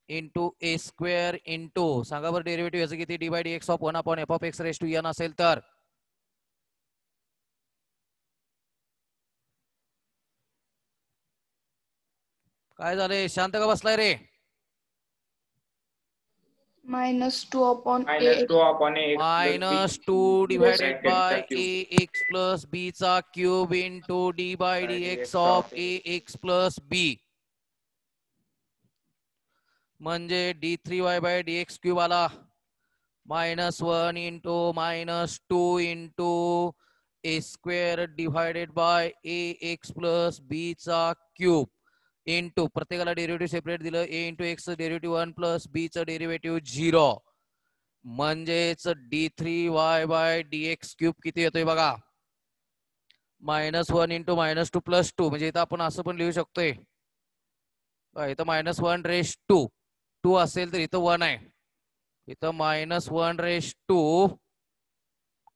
into a square into सांगा बरं derivative याचं किती, d by d x of 1 upon f of x raise to n असेल तर काय झाले? शांत का बसलाय रे? -2 upon a -2 divided by a x plus b चा cube into d by d x of a x plus b. म्हणजे d3y by dx cube आला -1 into -2 into a square divided by a x plus b चा cube into प्रत्येकाला derivative separate दिलं. A into x derivative 1 plus b चं derivative 0. म्हणजेच d3y by dx cube किती येतोय बघा, -1 इंटू -2 प्लस 2. म्हणजे इथं आपण असं पण लिहू शकतोय, इथं -1 रेस टू 2 असेल तर इथं 1 आहे, इथं -1 रेस टू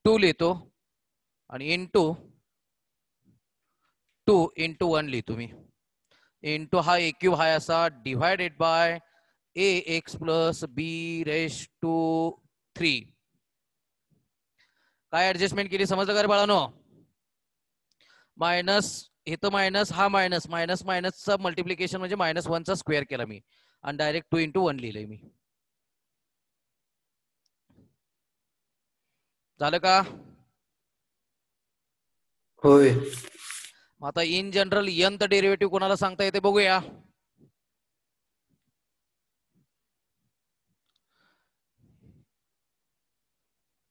2 लिहितो आणि इंटू 2 इंटू 1 लिहितो मी. इंटू हा ए क्यूब हाय असा divided by a x plus b raise to 3. काय ऍडजस्टमेंट केली समजलं का रे बाळांनो? मायनस इथं मायनस, हा मायनस, मायनस मायनसचं मल्टिप्लिकेशन म्हणजे -1 चा स्क्वेअर केला मी आणि डायरेक्ट 2 इंटू 1 लिहिलंय मी. झालं का? होय. आता इन जनरल nth डेरिव्हेटिव्ह कोणाला सांगता येते बघूया.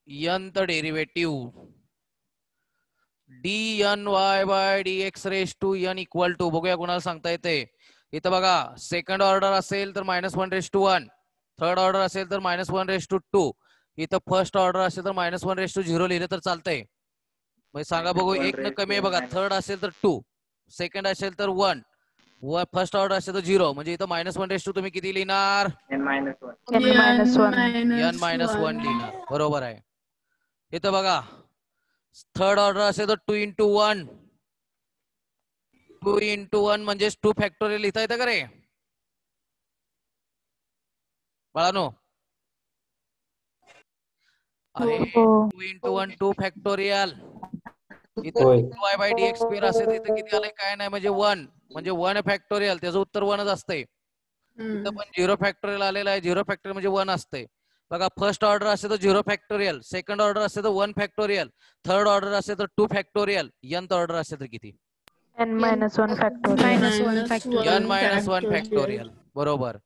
nth derivative dny by dx raise to n equal to बघूया कोणाला सांगता येते. इथं बघा सेकंड ऑर्डर असेल तर -1 रेस टू 1, थर्ड ऑर्डर असेल तर -1 रेस टू 2, इथं फर्स्ट ऑर्डर असेल तर -1 रेस टू 0 लिहिलं तर चालतंय. म्हणजे सांगा बघू, एक न कमी आहे बघा. थर्ड असेल तर 2, सेकंड असेल तर 1, फर्स्ट ऑर्डर असेल तर 0. म्हणजे इथं -1 रेस टू तुम्ही किती लिहिणार? n-1 लिहिणार. बरोबर आहे. इथं बघा थर्ड ऑर्डर असेल तर 2 इंटू 1, 2 इंटू 1 म्हणजे 2 फॅक्टोरियल लिहिता येतं का रे बाळानो? अरे 2 इंटू 1 2 फॅक्टोरियल. इथं y बाय dx स्क्वेअर असेल तिथं किती आलंय काय नाही, म्हणजे 1, म्हणजे 1 फॅक्टोरियल, त्याचं उत्तर 1च असतंय. इथं पण 0 फॅक्टोरियल आलेला आहे, 0 फॅक्टोरियल म्हणजे 1 असतंय. बघा फर्स्ट ऑर्डर असेल तर 0 फॅक्टोरियल, सेकंड ऑर्डर असेल तर 1 फॅक्टोरियल, थर्ड ऑर्डर असेल तर 2 फॅक्टोरियल, nth ऑर्डर असेल तर किती? n-1 factorial. n-1 factorial. बरोबर.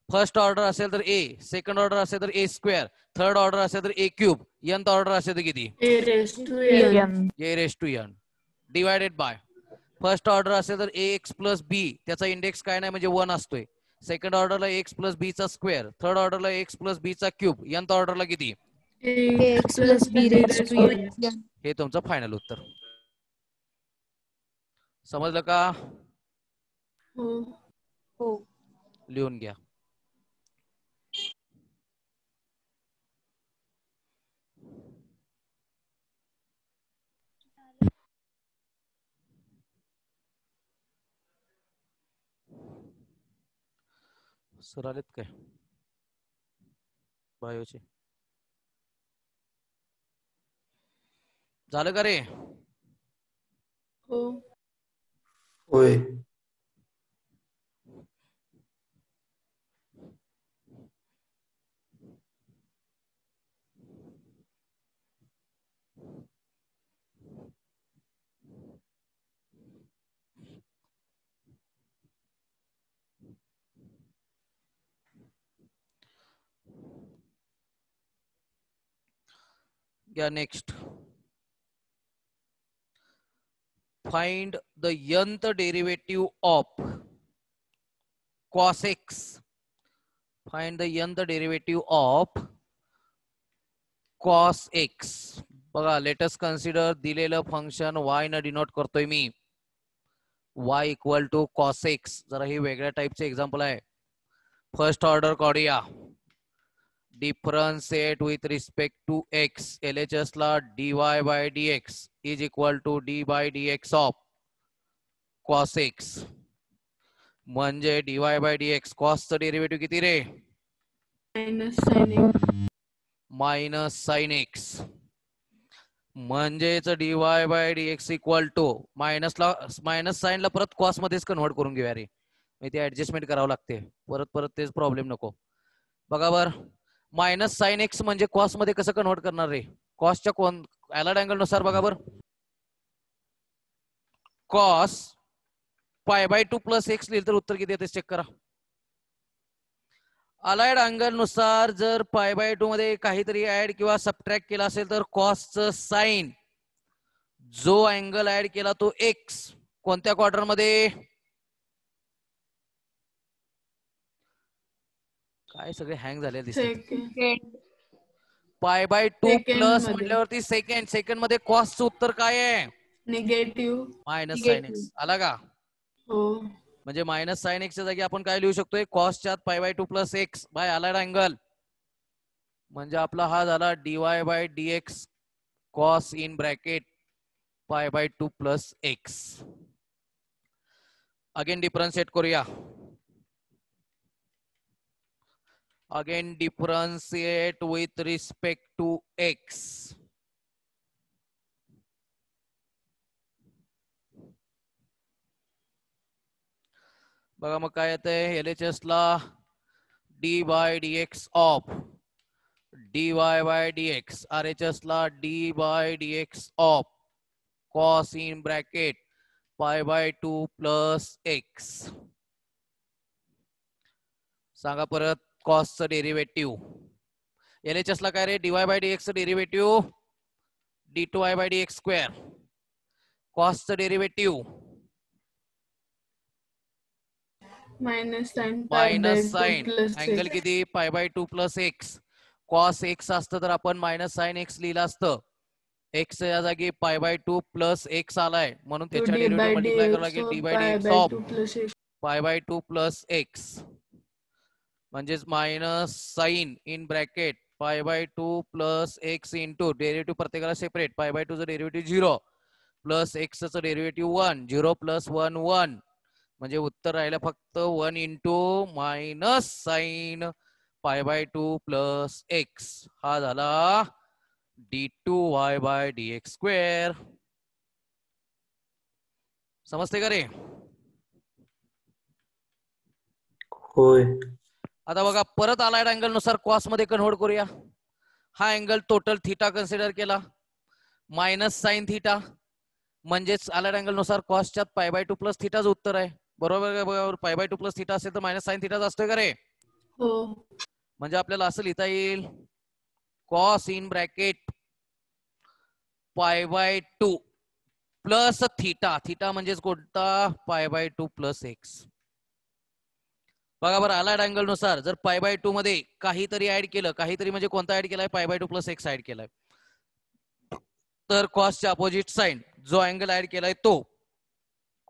फर्स्ट ऑर्डर असेल तर a, सेकंड ऑर्डर असेल तर a स्क्वेअर, थर्ड ऑर्डर असेल तर a क्यूब, nth ऑर्डर असेल तर किती? a raise to n divided by first order असेल तर ax प्लस b, त्याचा इंडेक्स काय नाही म्हणजे 1 असतोय. सेकंड ऑर्डरला x प्लस b चा स्क्वेअर, थर्ड ऑर्डरला x प्लस b चा क्यूब, nth ऑर्डरला किती? ax plus b raised to n. हे तुमचं फायनल उत्तर. समजलं का? हो. लिहून घ्या. सर आलेत काय बायोचे? झालं का रे? हो. होय. घ्या next. Find the nth derivative of cos x. Find the nth derivative of cos x. बघा, let us consider दिलेलं फंक्शन y न डिनोट करतोय मी. y equal to cos x. जरा ही वेगळ्या टाइपचे एक्झाम्पल आहे. फर्स्ट ऑर्डर काढूया. Differentiate with respect to x. LHS ला dy by dx is equal to d by dx of cos x. म्हणजे dy by dx cos चं डेरिव्हेटिव्ह किती रे? Minus sine x. म्हणजेच dy by dx equal to minus sine ला परत cos मध्येच convert करून घेऊया रे. मी ते ऍडजस्टमेंट करावं लागते. परत तेच प्रॉब्लेम नको. बघा बर, मायनस साइन एक्स म्हणजे कॉस मध्ये कसं कन्वर्ट करणार रे? कॉसच्या कोण ऍलाइड अँगल नुसार बघा बर. Cos pi by 2 plus x लिहिलं तर उत्तर किती येते चेक करा. अलाइड अँगल नुसार जर पाय बाय 2 मध्ये काहीतरी ऍड किंवा सबट्रॅक्ट केला असेल तर कॉसचं साइन, जो अँगल ऍड केला तो एक्स, कोणत्या क्वार्टर मध्ये? काय सगळे हँग झाले दिसते. पाय बाय 2 प्लस म्हटल्यावरती सेकंड मध्ये कॉसचं उत्तर काय आहे? निगेटिव्ह. Minus sine x. आला का? हो. म्हणजे मायनस साइन एक्सच्या जागी आपण काय लिहू शकतोय? कॉसच्या pi by 2 plus x by allied angle. म्हणजे आपला हा झाला dy by dx cos in bracket pi by 2 plus x. Again differentiate करूया. Again differentiate with respect to x. बघा मग काय येतंय? LHS ला d bye dx of dy by dx. RHS ला d bye dx of cos in bracket pi by 2 plus x. सांगा परत कॉसचं डेरिव्हेटिव्ह. LHS ला काय रे? dy बाय dx चं derivative d2y by dx square. कॉसचं डेरिव्हेटिव्ह मायनस साइन अँगल किती? Pi by 2 plus x. Cos x असतं तर आपण मायनस साइन एक्स लिहिलं असतं. एक्स या जागी पाय बाय 2 प्लस एक्स आलाय म्हणून त्याच्या डेरिव्हेटिव्ह मल्टिप्लाय करावं लागेल d by dx of pi by 2 plus x. म्हणजेच minus sine in bracket pi by 2 plus x into derivative प्रत्येकाला सेपरेट. पाय बाय 2 चं डेरिव्हेटिव्ह 0 प्लस एक्स चं डेरिव्हेटिव्ह 1. 0 प्लस 1 1. म्हणजे उत्तर राहिलं फक्त 1 into minus sine pi by 2 plus x. हा झाला d2y बाय dx स्क्वेअर. समजते का रे? होय. आता बघा परत अलाइड अँगल नुसार कॉस मध्ये कन्वर्ट करूया. हा अँगल टोटल थीटा कन्सिडर केला मायनस साइन थीटा. म्हणजेच अलाइड अँगल नुसार कॉसच्यात पाय बाय 2 प्लस थीटाच उत्तर आहे. बरोबर बरोबर. पाय बाय 2 प्लस थीटा असेल तर मायनस साइन थीटाच असतोय का रे? हो. म्हणजे आपल्याला असं लिहिता येईल cos in bracket pi by 2 plus theta. Theta म्हणजेच कोणता? पाय बाय 2 प्लस एक्स. बघा बरं, अलाइड अँगल नुसार जर पाय बाय 2 मध्ये काहीतरी ऍड केलं, काहीतरी म्हणजे कोणता ऍड केलाय? पाय बाय 2 प्लस एक्स ऍड केलाय. तर कॉसचे अपोजिट साइन जो अँगल ऍड केलाय तो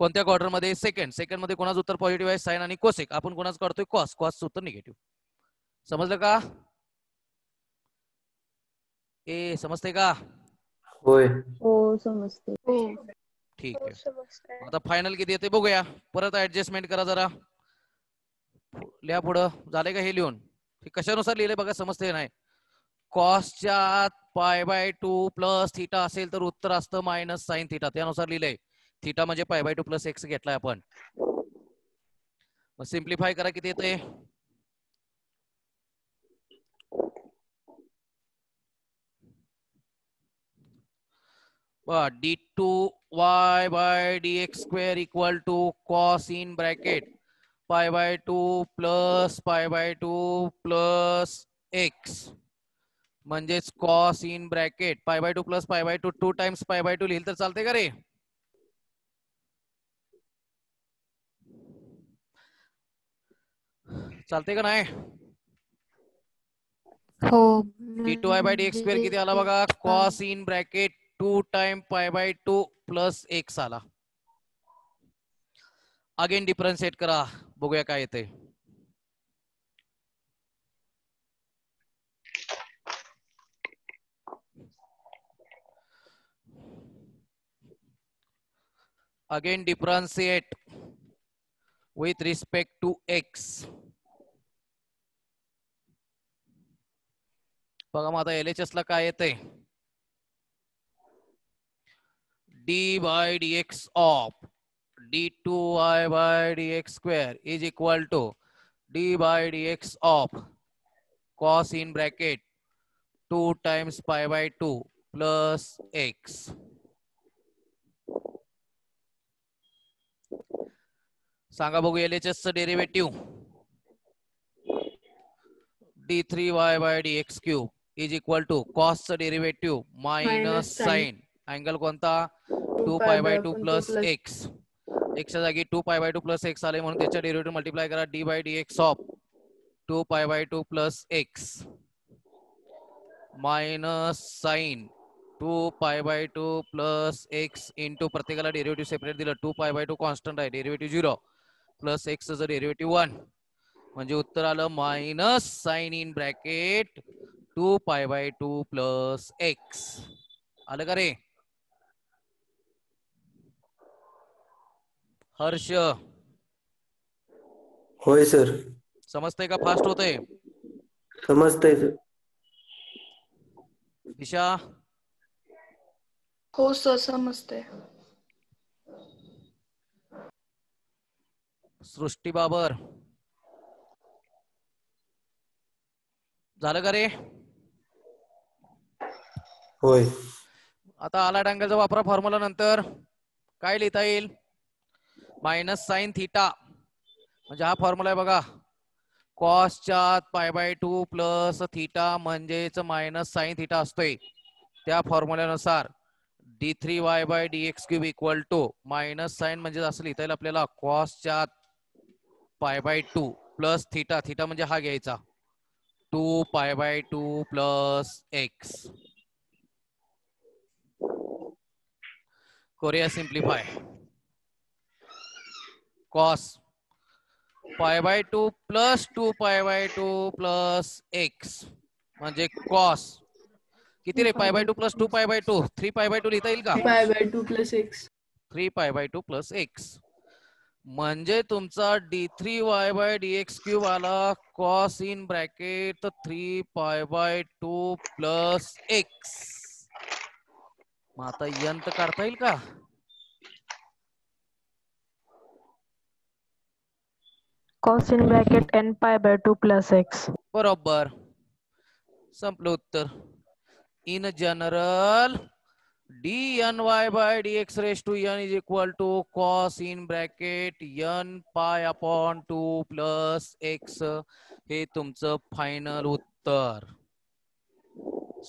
कोणत्या क्वार्टर मध्ये? सेकंड मध्ये कोणाचं उत्तर पॉझिटिव्ह आहे? साइन आणि कोसेक. आपण कोणाचं काढतोय? कॉस. कॉसचं उत्तर निगेटिव्ह. समजलं का? समजते का? होय. हो समजते. ठीक आहे. आता फायनल किती येते बघूया. परत ऍडजस्टमेंट करा जरा. लिहा पुढं. झाले का हे लिहून? हे कशानुसार लिहिले बघा, समजते नाही. कॉसच्या आत π/2 प्लस थिटा असेल तर उत्तर असतं मायनस साइन थिटा, त्यानुसार लिहिलंय. थिटा म्हणजे π/2 प्लस एक्स घेतलाय आपण. सिम्प्लिफाय करा, किती येते? d2y/dx² equal to cos in bracket π/2 plus π/2 plus x म्हणजेच cos in bracket π/2 plus π/2 2 times π/2 लिहिलं तर चालते का रे? चालते का नाही? हो. d2y/dx² किती आला बघा? Cos in bracket 2 time π/2 plus x आला. अगेन डिफरन्शिएट करा, बघूया काय येते. Again differentiate with respect to x. बघा मग आता LHS ला काय येते? d/dx of d2y/dx² is equal to d/dx of cos in bracket 2 times π/2 plus x. सांगा बघू LHS चं derivative. d3y/dx³ is equal to cos चं डेरिव्हेटिव्ह मायनस साइन. अँगल कोणता? 2π/2 प्लस एक्स. एक्सच्या जागी 2π/2 प्लस एक्स आले म्हणून त्याच्या डेरिव्हेटिव्ह मल्टिप्लाय करा. d/dx of 2π/2 plus x minus sine 2π/2 plus x into प्रत्येकाला डेरिव्हेटिव्ह सेपरेट दिलं. 2π/2 कॉन्स्टंट आहे, डेरिव्हेटिव्ह 0 प्लस एक्स चं डेरिव्हेटिव्ह 1 म्हणजे उत्तर आलं minus sine in bracket 2π/2 plus x. आलं का रे हर्ष? होय सर. समजतंय का? फास्ट होतंय? समजतंय सर. दिशा? हो सर, समजते. सृष्टी बाबर? झालं का रे? होय. आता आला अँगलचा वापरा फॉर्म्युला. नंतर काय लिहिता येईल? मायनस साइन थिटा म्हणजे हा फॉर्म्युला आहे बघा. कॉसच्या π/2 प्लस थिटा म्हणजेच मायनस साइन थिटा असतोय. त्या फॉर्म्युल्यानुसार d3y/dx³ equal to minus sine म्हणजे असं लिहिता येईल आपल्याला कॉसच्या π/2 प्लस थिटा. थिटा म्हणजे हा घ्यायचा 2π/2 प्लस एक्स. करूया simplify. Cos π/2 plus 2π/2 plus x म्हणजे कॉस किती रे? π/2 प्लस 2π/2 3π/2 लिहिता येईल का? 3π/2 प्लस एक्स. 3π/2 प्लस एक्स म्हणजे तुमचा d3y/dx³ आला cos in bracket 3π/2 plus x. मग आता यंत काढता येईल का? Cos in bracket n π/2 plus x. बरोबर, संपलं उत्तर. In general dny/dx⁻n is equal to cos in bracket n π/2 plus x. हे तुमचं फायनल उत्तर.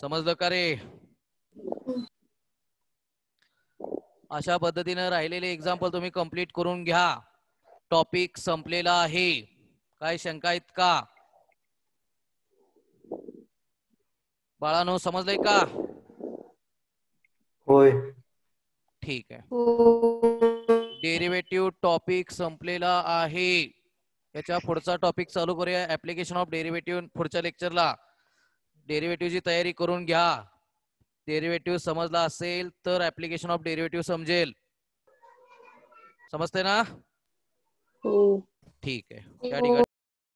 समजलं का रे? अशा पद्धतीने राहिलेले एक्झाम्पल तुम्ही कंप्लीट करून घ्या. टॉपिक संपलेला आहे. काय शंका आहेत का बाळांनो? समजलंय का? होय. ठीक आहे. हो. डेरिव्हेटिव्ह टॉपिक संपलेला आहे. याच्या पुढचा टॉपिक चालू करूया, ऍप्लिकेशन ऑफ डेरिव्हेटिव्ह. पुढच्या लेक्चरला डेरिव्हेटिव्हची तयारी करून घ्या. डेरिव्हेटिव्ह समजला असेल तर ऍप्लिकेशन ऑफ डेरिव्हेटिव्ह समजेल. समजते ना? हो. ठीक आहे. त्या ठिकाणी